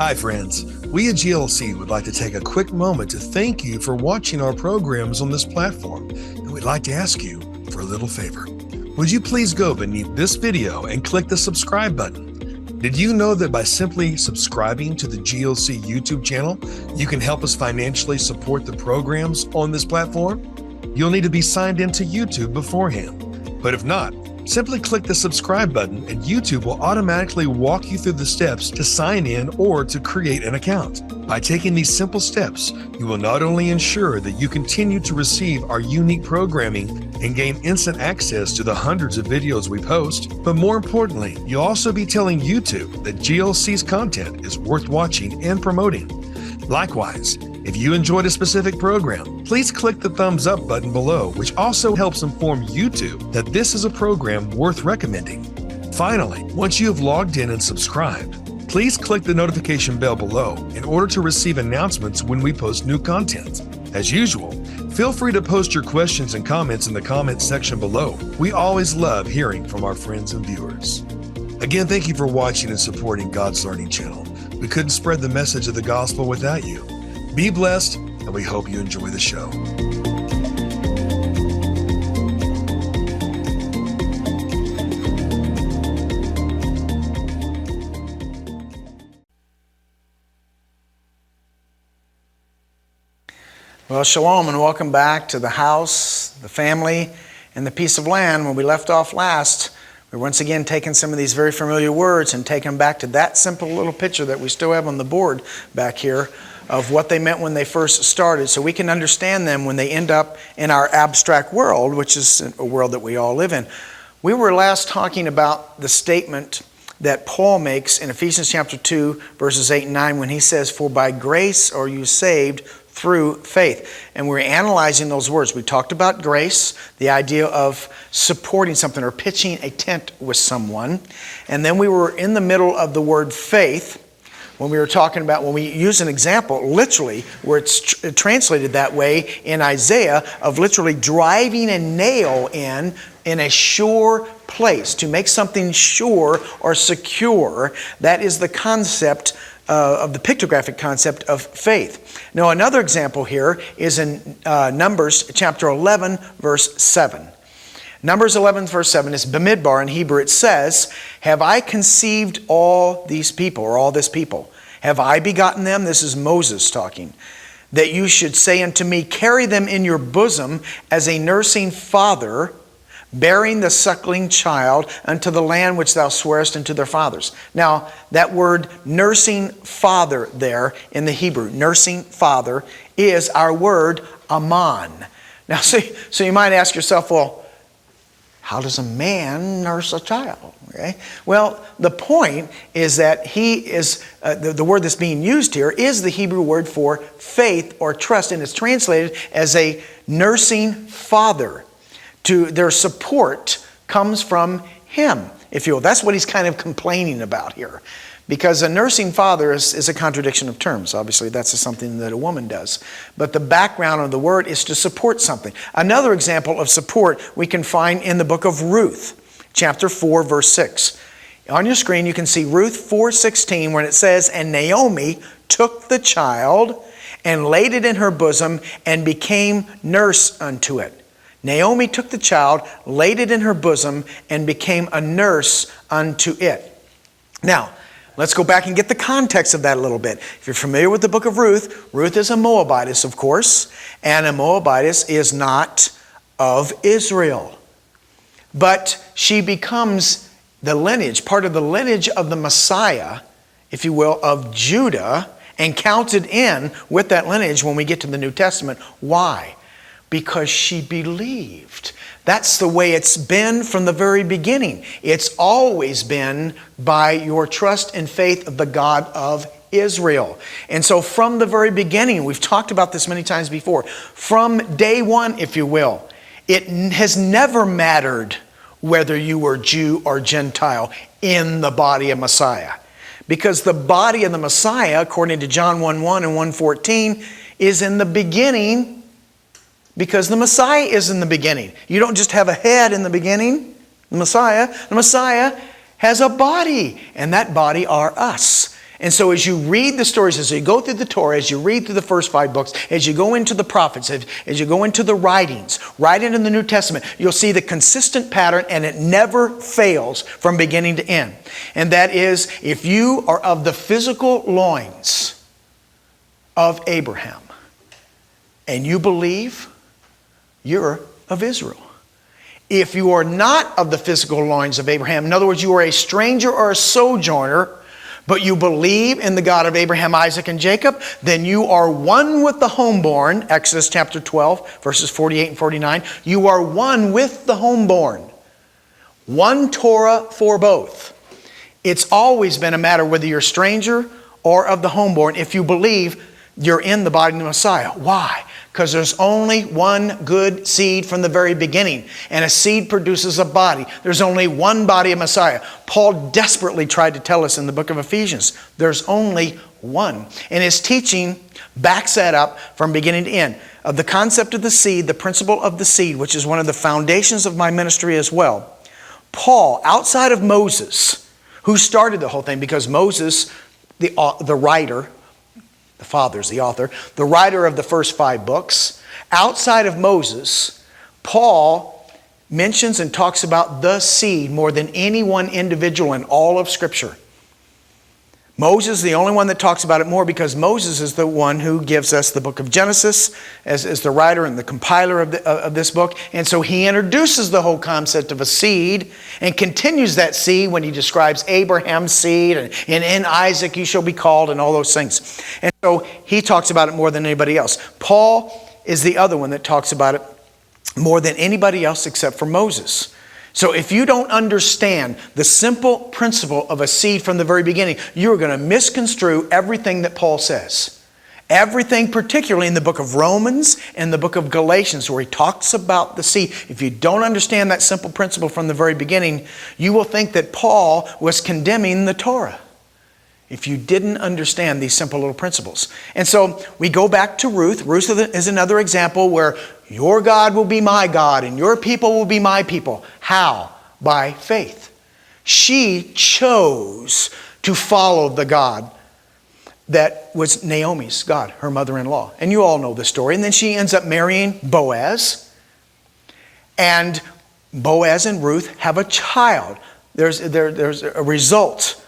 Hi friends, we at GLC would like to take a quick moment to thank you for watching our programs on this platform, and we'd like to ask you for a little favor. Would you please go beneath this video and click the subscribe button? Did you know that by simply subscribing to the GLC YouTube channel, you can help us financially support the programs on this platform? You'll need to be signed into YouTube beforehand, but if not, simply click the subscribe button and YouTube will automatically walk you through the steps to sign in or to create an account. By taking these simple steps, you will not only ensure that you continue to receive our unique programming and gain instant access to the hundreds of videos we post, but more importantly, you'll also be telling YouTube that GLC's content is worth watching and promoting. Likewise, if you enjoyed a specific program, please click the thumbs up button below, which also helps inform YouTube that this is a program worth recommending. Finally, once you have logged in and subscribed, please click the notification bell below in order to receive announcements when we post new content. As usual, feel free to post your questions and comments in the comments section below. We always love hearing from our friends and viewers. Again, thank you for watching and supporting God's Learning Channel. We couldn't spread the message of the gospel without you. Be blessed, and we hope you enjoy the show. Well, shalom and welcome back to the house, the family, and the piece of land. When we left off last, we're once again taking some of these very familiar words and taking them back to that simple little picture that we still have on the board back here of what they meant when they first started, so we can understand them when they end up in our abstract world, which is a world that we all live in. We were last talking about the statement that Paul makes in Ephesians chapter 2, verses 8 and 9, when he says, "For by grace are you saved through faith." And we're analyzing those words. We talked about grace, the idea of supporting something or pitching a tent with someone. And then we were in the middle of the word faith, when we were talking about, when we use an example, literally, where it's translated that way in Isaiah, of literally driving a nail in a sure place, to make something sure or secure. That is the concept of the pictographic concept of faith. Now, another example here is in Numbers chapter 11, verse 7. Numbers 11, verse 7 is Bamidbar in Hebrew. It says, "Have I conceived all these people," or all this people? "Have I begotten them?" This is Moses talking. "That you should say unto me, carry them in your bosom as a nursing father, bearing the suckling child unto the land which thou swearest unto their fathers." Now, that word nursing father there in the Hebrew, nursing father, is our word aman. Now, so you might ask yourself, well, how does a man nurse a child? Okay. Well, the point is that he is, the word that's being used here is the Hebrew word for faith or trust, and it's translated as a nursing father. Their support comes from him, if you will. That's what he's kind of complaining about here. Because a nursing father is a contradiction of terms. Obviously, that's something that a woman does. But the background of the word is to support something. Another example of support we can find in the book of Ruth, chapter 4, verse 6. On your screen, you can see Ruth 4:16, where it says, "And Naomi took the child and laid it in her bosom and became nurse unto it." Naomi took the child, laid it in her bosom, and became a nurse unto it. Now, let's go back and get the context of that a little bit. If you're familiar with the book of Ruth, Ruth is a Moabitess, of course, and a Moabitess is not of Israel. But she becomes the lineage, part of the lineage of the Messiah, if you will, of Judah, and counted in with that lineage when we get to the New Testament. Why? Because she believed. That's the way it's been from the very beginning. It's always been by your trust and faith of the God of Israel. And so from the very beginning, we've talked about this many times before, from day one, if you will, it has never mattered whether you were Jew or Gentile in the body of Messiah. Because the body of the Messiah, according to John 1:1 and 1:14, is in the beginning. Because the Messiah is in the beginning. You don't just have a head in the beginning. The Messiah has a body, and that body are us. And so as you read the stories, as you go through the Torah, as you read through the first 5 books, as you go into the prophets, as you go into the writings, right into the New Testament, you'll see the consistent pattern, and it never fails from beginning to end. And that is, if you are of the physical loins of Abraham, and you believe, you're of Israel. If you are not of the physical loins of Abraham, in other words, you are a stranger or a sojourner, but you believe in the God of Abraham, Isaac, and Jacob, then you are one with the homeborn, Exodus chapter 12, verses 48 and 49. You are one with the homeborn. One Torah for both. It's always been a matter whether you're a stranger or of the homeborn. If you believe, you're in the body of the Messiah. Why? Because there's only one good seed from the very beginning. And a seed produces a body. There's only one body of Messiah. Paul desperately tried to tell us in the book of Ephesians, there's only one. And his teaching backs that up from beginning to end. Of the concept of the seed, the principle of the seed, which is one of the foundations of my ministry as well. Paul, outside of Moses, who started the whole thing, because Moses, the writer, the father's the author, the writer of the first 5 books. Outside of Moses, Paul mentions and talks about the seed more than any one individual in all of Scripture. Moses is the only one that talks about it more because Moses is the one who gives us the book of Genesis as the writer and the compiler of this book. And so he introduces the whole concept of a seed and continues that seed when he describes Abraham's seed and in Isaac you shall be called and all those things. And so he talks about it more than anybody else. Paul is the other one that talks about it more than anybody else except for Moses. So if you don't understand the simple principle of a seed from the very beginning, you're going to misconstrue everything that Paul says. Everything, particularly in the book of Romans and the book of Galatians, where he talks about the seed. If you don't understand that simple principle from the very beginning, you will think that Paul was condemning the Torah. If you didn't understand these simple little principles. And so we go back to Ruth. Ruth is another example where your God will be my God and your people will be my people. How? By faith. She chose to follow the God that was Naomi's God, her mother-in-law. And you all know the story. And then she ends up marrying Boaz. And Boaz and Ruth have a child. There's a result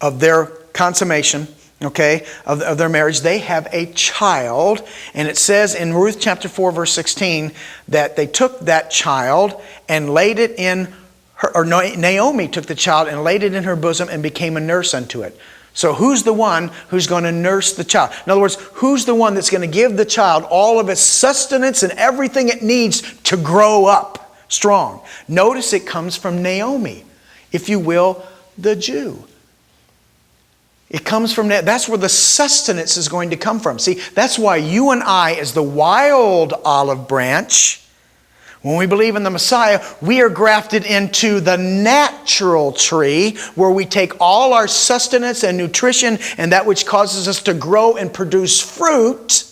of their consummation, okay, of their marriage. They have a child, and it says in Ruth chapter 4 verse 16 that they took that child and laid it in her, or Naomi took the child and laid it in her bosom and became a nurse unto it. So who's the one who's going to nurse the child? In other words, who's the one that's going to give the child all of its sustenance and everything it needs to grow up strong? Notice it comes from Naomi, if you will, the Jew. It comes from that. That's where the sustenance is going to come from. See, that's why you and I, as the wild olive branch, when we believe in the Messiah, we are grafted into the natural tree where we take all our sustenance and nutrition and that which causes us to grow and produce fruit.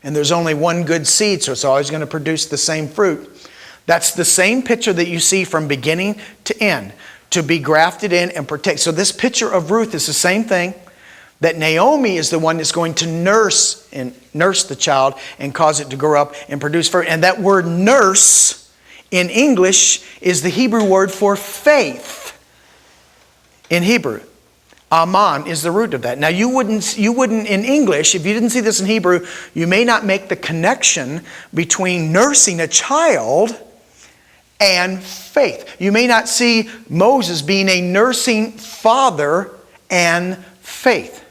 And there's only one good seed, so it's always going to produce the same fruit. That's the same picture that you see from beginning to end. To be grafted in and protect. So this picture of Ruth is the same thing, that Naomi is the one that's going to nurse the child and cause it to grow up and produce fruit. And that word nurse in English is the Hebrew word for faith. In Hebrew, aman is the root of that. Now you wouldn't in English, if you didn't see this in Hebrew, you may not make the connection between nursing a child and faith. You may not see Moses being a nursing father and faith.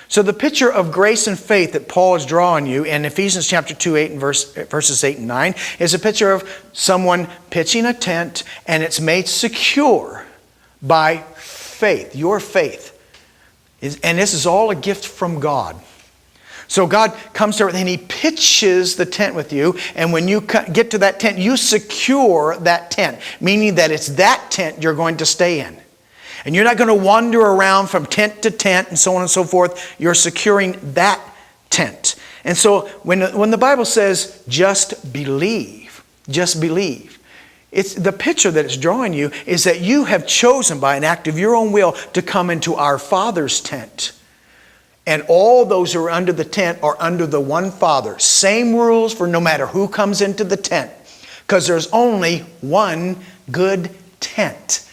So the picture of grace and faith that Paul is drawing you in Ephesians chapter 2, 8 and verses 8 and 9 is a picture of someone pitching a tent and it's made secure by faith, your faith. And this is all a gift from God. So God comes to earth and He pitches the tent with you. And when you get to that tent, you secure that tent. Meaning that it's that tent you're going to stay in. And you're not going to wander around from tent to tent and so on and so forth. You're securing that tent. And so when the Bible says just believe, it's the picture that it's drawing you is that you have chosen by an act of your own will to come into our Father's tent. And all those who are under the tent are under the one Father. Same rules for no matter who comes into the tent. Because there's only one good tent.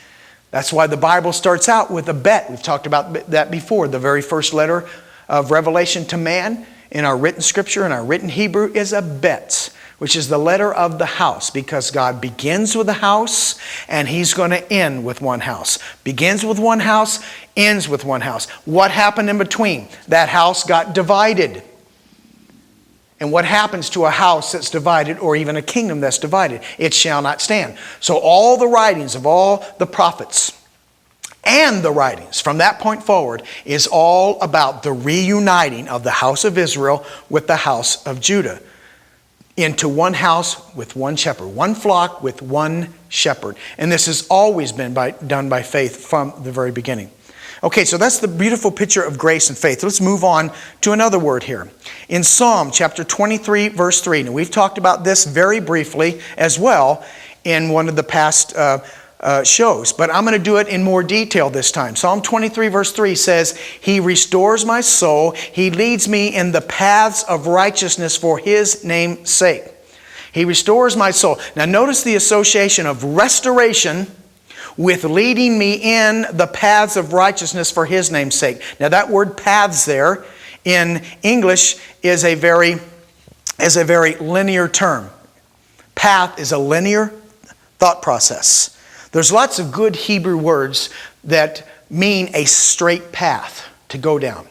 That's why the Bible starts out with a bet. We've talked about that before. The very first letter of Revelation to man in our written scripture, in our written Hebrew, is a bet, which is the letter of the house, because God begins with a house and He's going to end with one house. Begins with one house, ends with one house. What happened in between? That house got divided. And what happens to a house that's divided, or even a kingdom that's divided? It shall not stand. So all the writings of all the prophets and the writings from that point forward is all about the reuniting of the house of Israel with the house of Judah into one house with one shepherd, one flock with one shepherd. And this has always been done by faith from the very beginning. Okay, so that's the beautiful picture of grace and faith. Let's move on to another word here. In Psalm chapter 23, verse 3. Now, we've talked about this very briefly as well in one of the past shows, but I'm going to do it in more detail this time. Psalm 23, verse 3 says, He restores my soul. He leads me in the paths of righteousness for His name's sake. He restores my soul. Now, notice the association of restoration with leading me in the paths of righteousness for His name's sake. Now that word paths there in English is a very linear term. Path is a linear thought process. There's lots of good Hebrew words that mean a straight path to go down.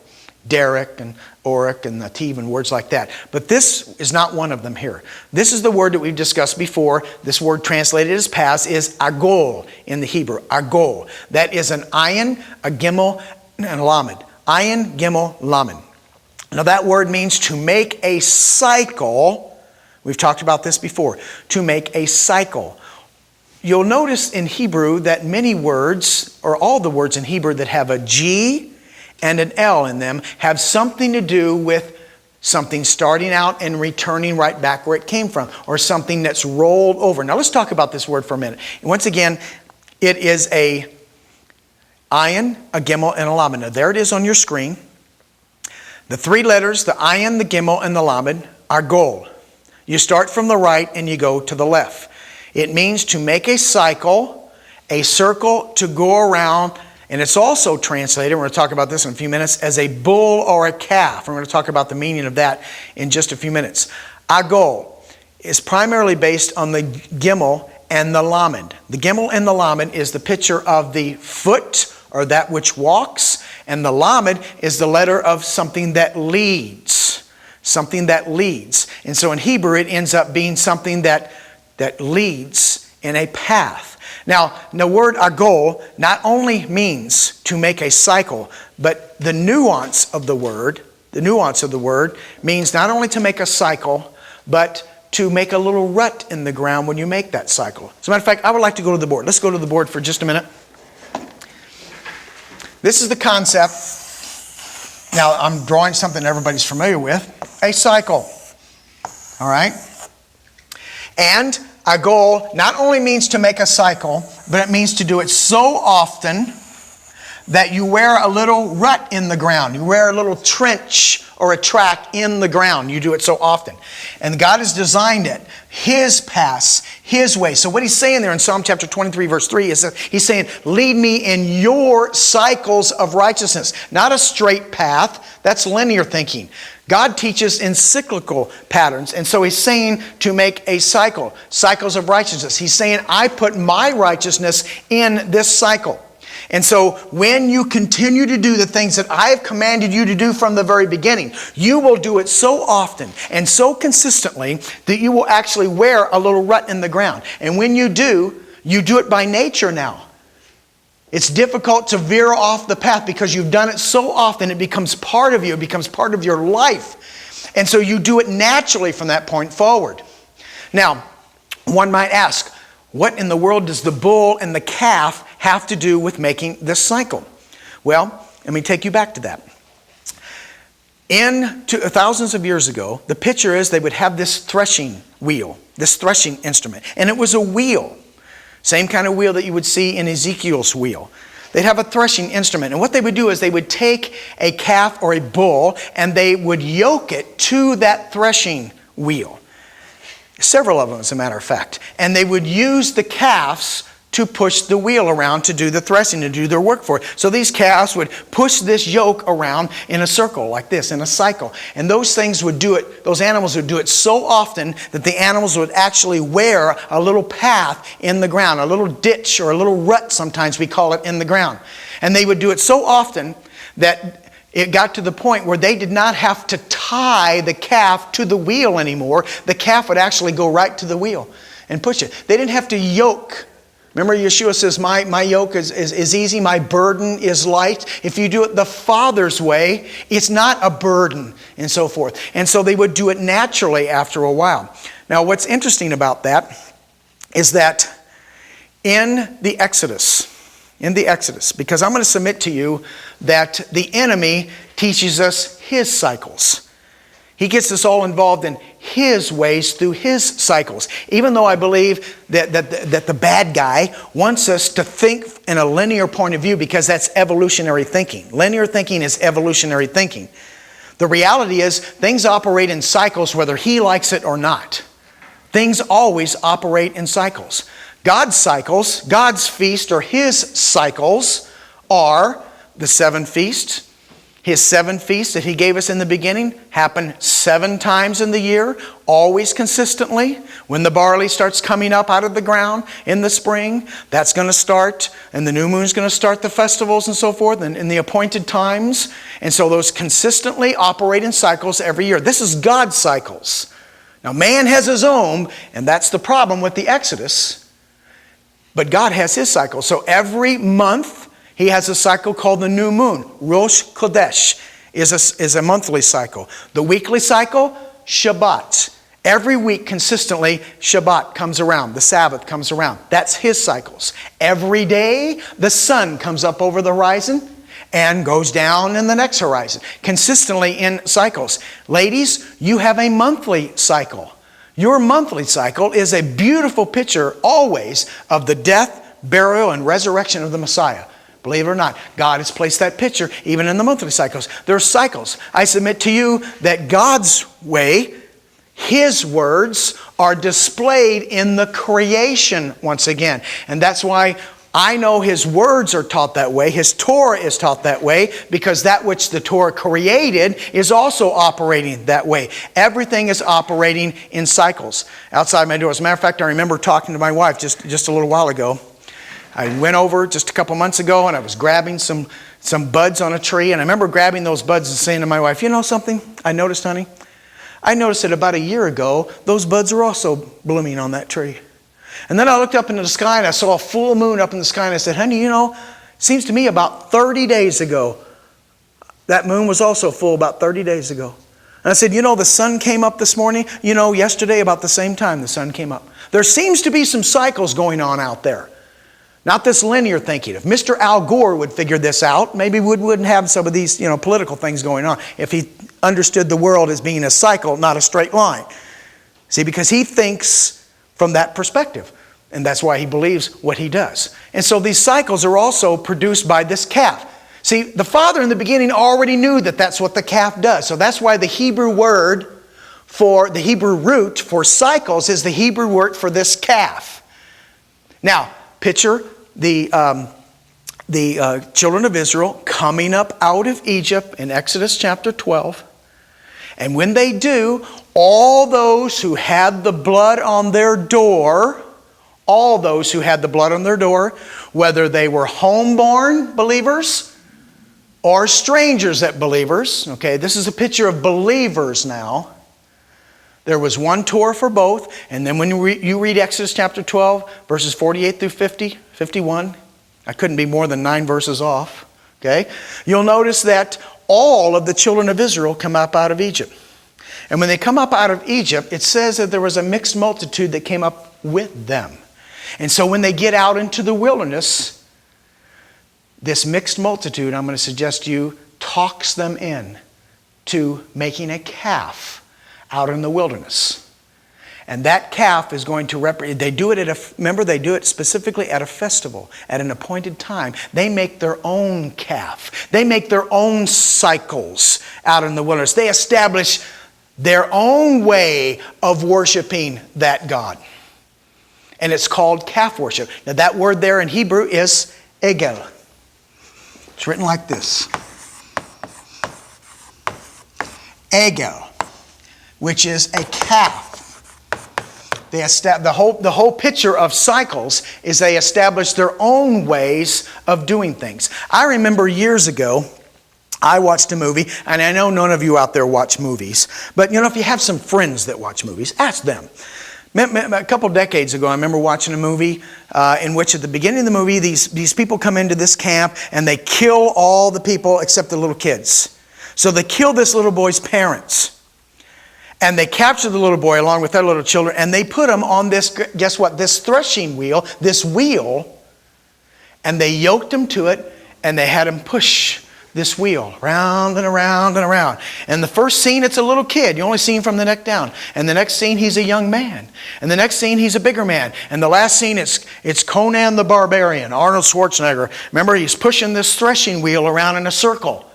Derek and Oric and Nativ and words like that. But this is not one of them here. This is the word that we've discussed before. This word translated as paths is agol in the Hebrew. Agol. That is an ayin, a gimel, and a lamed. Ayin, gimel, lamed. Now that word means to make a cycle. We've talked about this before. To make a cycle. You'll notice in Hebrew that many words, or all the words in Hebrew that have a G and an L in them, have something to do with something starting out and returning right back where it came from, or something that's rolled over. Now let's talk about this word for a minute. And once again, it is a ayin, a gimel, and a lamed. Now there it is on your screen. The three letters, the ayin, the gimel, and the lamed, are gol. You start from the right and you go to the left. It means to make a cycle, a circle to go around. And it's also translated, we're going to talk about this in a few minutes, as a bull or a calf. We're going to talk about the meaning of that in just a few minutes. Agol is primarily based on the gimel and the lamed. The gimel and the lamed is the picture of the foot, or that which walks, and the lamed is the letter of something that leads. Something that leads. And so in Hebrew it ends up being something that leads in a path. Now, the word agol not only means to make a cycle, but the nuance of the word means not only to make a cycle, but to make a little rut in the ground when you make that cycle. As a matter of fact, I would like to go to the board. Let's go to the board for just a minute. This is the concept. Now, I'm drawing something everybody's familiar with, a cycle. All right? And agol not only means to make a cycle, but it means to do it so often that you wear a little rut in the ground. You wear a little trench or a track in the ground. You do it so often. And God has designed it, His paths, His way. So what He's saying there in Psalm chapter 23, verse 3 is that He's saying, lead me in your cycles of righteousness. Not a straight path. That's linear thinking. God teaches in cyclical patterns. And so He's saying to make a cycle. Cycles of righteousness. He's saying, I put my righteousness in this cycle. And so when you continue to do the things that I have commanded you to do from the very beginning, you will do it so often and so consistently that you will actually wear a little rut in the ground. And when you do it by nature now. It's difficult to veer off the path because you've done it so often, it becomes part of you, it becomes part of your life. And so you do it naturally from that point forward. Now, one might ask, what in the world does the bull and the calf have to do with making this cycle? Well, let me take you back to that. Thousands of years ago, the picture is they would have this threshing wheel, this threshing instrument. And it was a wheel. Same kind of wheel that you would see in Ezekiel's wheel. They'd have a threshing instrument. And what they would do is they would take a calf or a bull and they would yoke it to that threshing wheel. Several of them, as a matter of fact. And they would use the calves to push the wheel around to do the threshing, to do their work for it. So these calves would push this yoke around in a circle like this, in a cycle. And those things would do it, those animals would do it so often that the animals would actually wear a little path in the ground, a little ditch or a little rut, sometimes we call it, in the ground. And they would do it so often that it got to the point where they did not have to tie the calf to the wheel anymore. The calf would actually go right to the wheel and push it. They didn't have to yoke. Remember, Yeshua says, my yoke is easy, my burden is light. If you do it the Father's way, it's not a burden, and so forth. And so they would do it naturally after a while. Now, what's interesting about that is that in the Exodus, because I'm going to submit to you that the enemy teaches us his cycles. He gets us all involved in his ways through his cycles. Even though I believe that the bad guy wants us to think in a linear point of view because that's evolutionary thinking. Linear thinking is evolutionary thinking. The reality is things operate in cycles whether he likes it or not. Things always operate in cycles. God's cycles, God's feast or his cycles are the 7 feasts. His 7 feasts that he gave us in the beginning happen 7 times in the year, always consistently. When the barley starts coming up out of the ground in the spring, that's going to start, and the new moon is going to start the festivals and so forth, and in the appointed times. And so those consistently operate in cycles every year. This is God's cycles. Now man has his own, and that's the problem with the Exodus. But God has his cycle. So every month, he has a cycle called the new moon. Rosh Chodesh is a monthly cycle. The weekly cycle, Shabbat. Every week consistently, Shabbat comes around. The Sabbath comes around. That's his cycles. Every day, the sun comes up over the horizon and goes down in the next horizon. Consistently in cycles. Ladies, you have a monthly cycle. Your monthly cycle is a beautiful picture always of the death, burial, and resurrection of the Messiah. Believe it or not, God has placed that picture even in the monthly cycles. There are cycles. I submit to you that God's way, his words, are displayed in the creation once again. And that's why I know his words are taught that way. His Torah is taught that way because that which the Torah created is also operating that way. Everything is operating in cycles outside my door. As a matter of fact, I remember talking to my wife just a little while ago. I went over just a couple months ago and I was grabbing some buds on a tree. And I remember grabbing those buds and saying to my wife, you know something I noticed, honey? I noticed that about a year ago, those buds are also blooming on that tree. And then I looked up into the sky and I saw a full moon up in the sky and I said, honey, you know, it seems to me about 30 days ago, that moon was also full about 30 days ago. And I said, you know, the sun came up this morning. You know, yesterday about the same time the sun came up. There seems to be some cycles going on out there. Not this linear thinking. If Mr. Al Gore would figure this out, maybe we wouldn't have some of these, political things going on. If he understood the world as being a cycle, not a straight line. See, because he thinks from that perspective. And that's why he believes what he does. And so these cycles are also produced by this calf. See, the Father in the beginning already knew that that's what the calf does. So that's why the Hebrew word for, the Hebrew root for cycles is the Hebrew word for this calf. Now, picture the children of Israel coming up out of Egypt in Exodus chapter 12. And when they do, all those who had the blood on their door, whether they were homeborn believers or strangers at believers, okay, this is a picture of believers now. There was one Torah for both. And then when you read Exodus chapter 12, verses 48 through 50, 51, I couldn't be more than 9 verses off. Okay? You'll notice that all of the children of Israel come up out of Egypt. And when they come up out of Egypt, it says that there was a mixed multitude that came up with them. And so when they get out into the wilderness, this mixed multitude, I'm going to suggest to you, talks them in to making a calf out in the wilderness. And that calf is going to represent, they do it specifically at a festival, at an appointed time. They make their own calf. They make their own cycles out in the wilderness. They establish their own way of worshiping that God. And it's called calf worship. Now that word there in Hebrew is egel. It's written like this. Egel, which is a calf. The whole picture of cycles is they establish their own ways of doing things. I remember years ago, I watched a movie, and I know none of you out there watch movies, but if you have some friends that watch movies, ask them. A couple decades ago, I remember watching a movie in which at the beginning of the movie, these people come into this camp and they kill all the people except the little kids. So they kill this little boy's parents. And they capture the little boy along with their little children, and they put him on this, guess what, this threshing wheel, this wheel, and they yoked him to it, and they had him push this wheel round and around and around. And the first scene, it's a little kid. You only see him from the neck down. And the next scene, he's a young man. And the next scene, he's a bigger man. And the last scene, it's Conan the Barbarian, Arnold Schwarzenegger. Remember, he's pushing this threshing wheel around in a circle.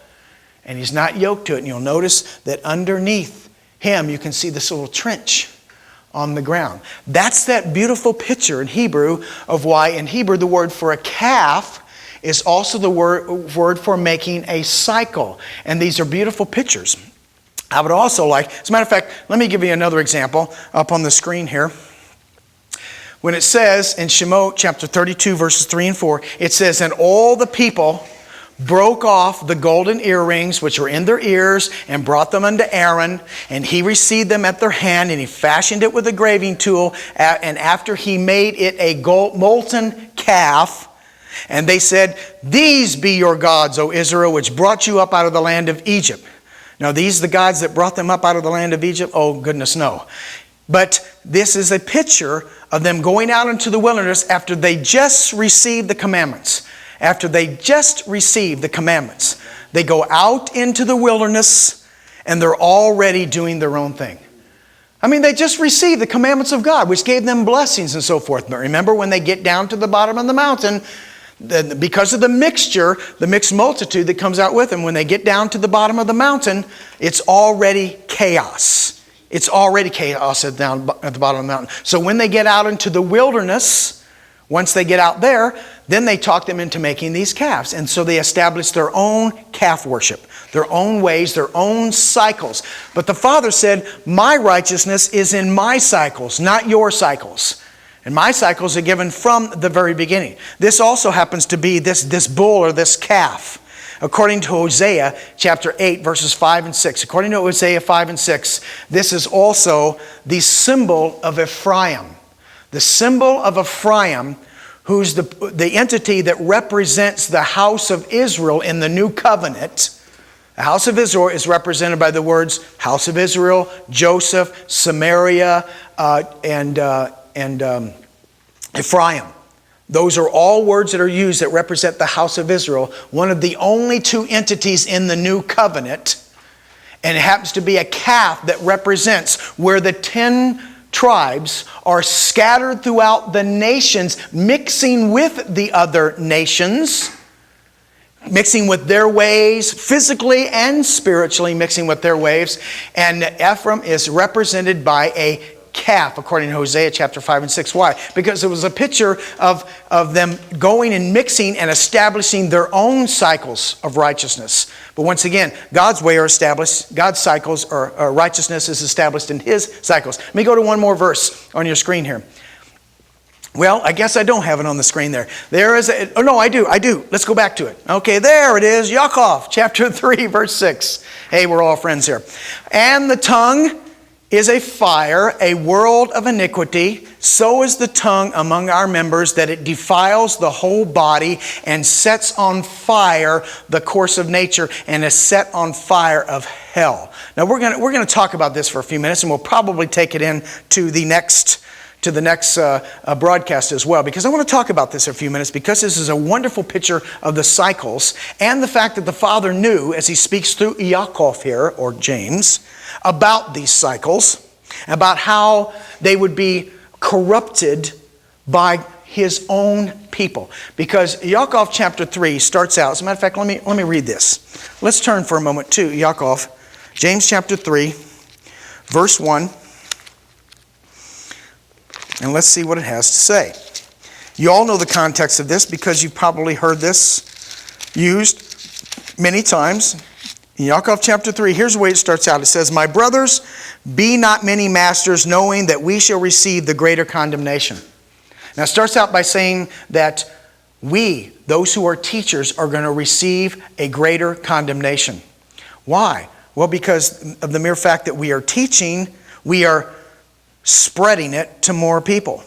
And he's not yoked to it. And you'll notice that underneath him, you can see this little trench on the ground. That's that beautiful picture in Hebrew of why in Hebrew the word for a calf is also the word for making a cycle. And these are beautiful pictures. I would also like, as a matter of fact, let me give you another example up on the screen here. When it says in Shemot chapter 32 verses 3 and 4, it says, and all the people broke off the golden earrings which were in their ears and brought them unto Aaron, and he received them at their hand, and he fashioned it with a graving tool, and after he made it a molten calf, and they said, these be your gods, O Israel, which brought you up out of the land of Egypt. Now, these the gods that brought them up out of the land of Egypt? Oh, goodness, no. But this is a picture of them going out into the wilderness after they just received the commandments. After they just received the commandments. They go out into the wilderness and they're already doing their own thing. I mean, they just received the commandments of God, which gave them blessings and so forth. But remember, when they get down to the bottom of the mountain, because of the mixture, the mixed multitude that comes out with them, when they get down to the bottom of the mountain, it's already chaos. It's already chaos at the bottom of the mountain. So when they get out into the wilderness, once they get out there, then they talk them into making these calves. And so they establish their own calf worship, their own ways, their own cycles. But the Father said, my righteousness is in my cycles, not your cycles. And my cycles are given from the very beginning. This also happens to be this bull or this calf. According to Hosea chapter 8, verses 5 and 6. According to Hosea 5 and 6, this is also the symbol of Ephraim. The symbol of Ephraim, who's the entity that represents the house of Israel in the new covenant. The house of Israel is represented by the words house of Israel, Joseph, Samaria, and Ephraim. Those are all words that are used that represent the house of Israel, one of the only two entities in the new covenant. And it happens to be a calf that represents where the 10 tribes are scattered throughout the nations, mixing with the other nations, mixing with their ways, physically and spiritually mixing with their ways. And Ephraim is represented by a calf, according to Hosea chapter 5 and 6. Why? Because it was a picture of them going and mixing and establishing their own cycles of righteousness. But once again, God's way are established, God's cycles or righteousness is established in His cycles. Let me go to one more verse on your screen here. Well, I guess I don't have it on the screen there. There is oh no, I do. Let's go back to it. Okay, there it is. Yaakov, chapter 3, verse 6. Hey, we're all friends here. And the tongue is a fire, a world of iniquity. So is the tongue among our members, that it defiles the whole body and sets on fire the course of nature, and is set on fire of hell. Now we're going to talk about this for a few minutes, and we'll probably take it into the next broadcast as well, because I want to talk about this for a few minutes, because this is a wonderful picture of the cycles and the fact that the Father knew, as He speaks through Yaakov here, or James, about these cycles. about how they would be corrupted by his own people. Because Yaakov chapter 3 starts out, as a matter of fact, let me read this. Let's turn for a moment to Yaakov, James chapter 3, verse 1. And let's see what it has to say. You all know the context of this because you've probably heard this used many times. In Yaakov chapter 3, here's the way it starts out. It says, "My brothers, be not many masters, knowing that we shall receive the greater condemnation." Now it starts out by saying that we, those who are teachers, are going to receive a greater condemnation. Why? Well, because of the mere fact that we are teaching, we are spreading it to more people.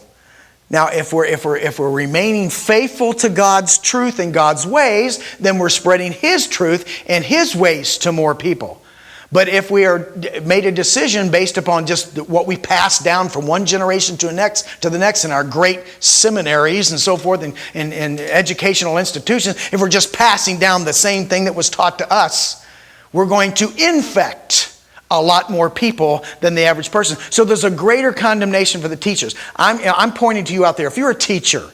Now, if we're remaining faithful to God's truth and God's ways, then we're spreading His truth and His ways to more people. But if we are made a decision based upon just what we pass down from one generation to the next in our great seminaries and so forth and educational institutions, if we're just passing down the same thing that was taught to us, we're going to infect a lot more people than the average person. So there's a greater condemnation for the teachers. I'm pointing to you out there. If you're a teacher,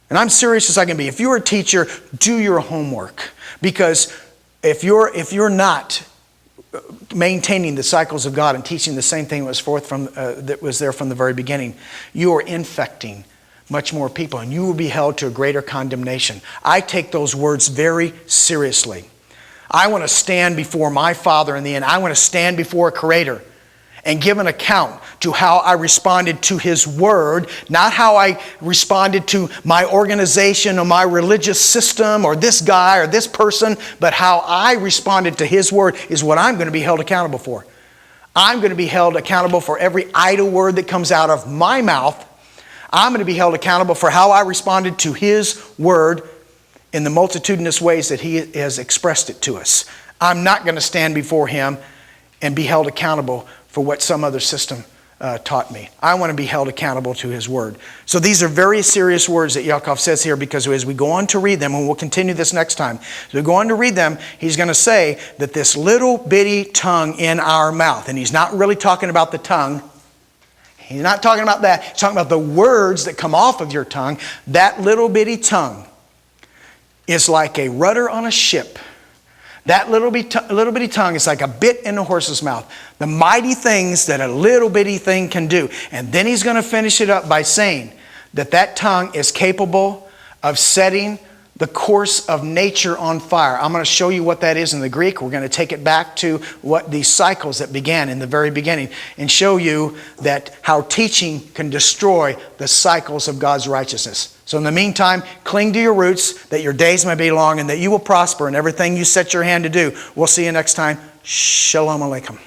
and I'm serious as I can be, if you're a teacher, do your homework. Because if you're not maintaining the cycles of God and teaching the same thing that was there from the very beginning, you are infecting much more people, and you will be held to a greater condemnation. I take those words very seriously. I want to stand before my Father in the end. I want to stand before a Creator and give an account to how I responded to His Word, not how I responded to my organization or my religious system or this guy or this person, but how I responded to His Word is what I'm going to be held accountable for. I'm going to be held accountable for every idle word that comes out of my mouth. I'm going to be held accountable for how I responded to His Word in the multitudinous ways that He has expressed it to us. I'm not going to stand before Him and be held accountable for what some other system taught me. I want to be held accountable to His Word. So these are very serious words that Yaakov says here, because as we go on to read them, and we'll continue this next time, as we go on to read them, he's going to say that this little bitty tongue in our mouth, and he's not really talking about the tongue. He's not talking about that. He's talking about the words that come off of your tongue. That little bitty tongue is like a rudder on a ship. That little bitty tongue is like a bit in a horse's mouth. The mighty things that a little bitty thing can do. And then he's going to finish it up by saying that tongue is capable of setting the course of nature on fire. I'm going to show you what that is in the Greek. We're going to take it back to what these cycles that began in the very beginning and show you that how teaching can destroy the cycles of God's righteousness. So in the meantime, cling to your roots, that your days may be long and that you will prosper in everything you set your hand to do. We'll see you next time. Shalom Aleichem.